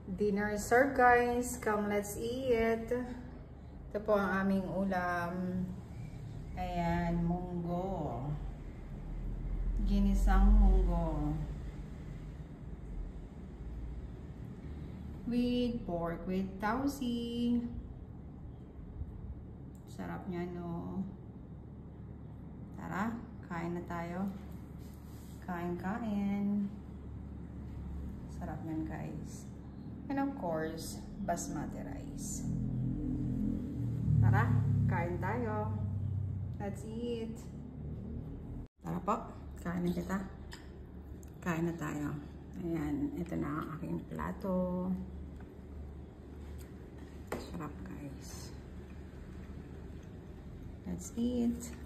Dinner served, guys. Come, let's eat. Ito po ang aming ulam. Ayan, munggo. Ginisang munggo. With pork, with tausi. Sarap niya, no? Tara, kain na tayo. Kain. Sarap yan, guys. And of course, basmati rice. Tara, kain tayo. Let's eat. Tara po, kain na kita. Kain na tayo. Ayan, ito na ang aking plato. Sarap, guys. Let's eat.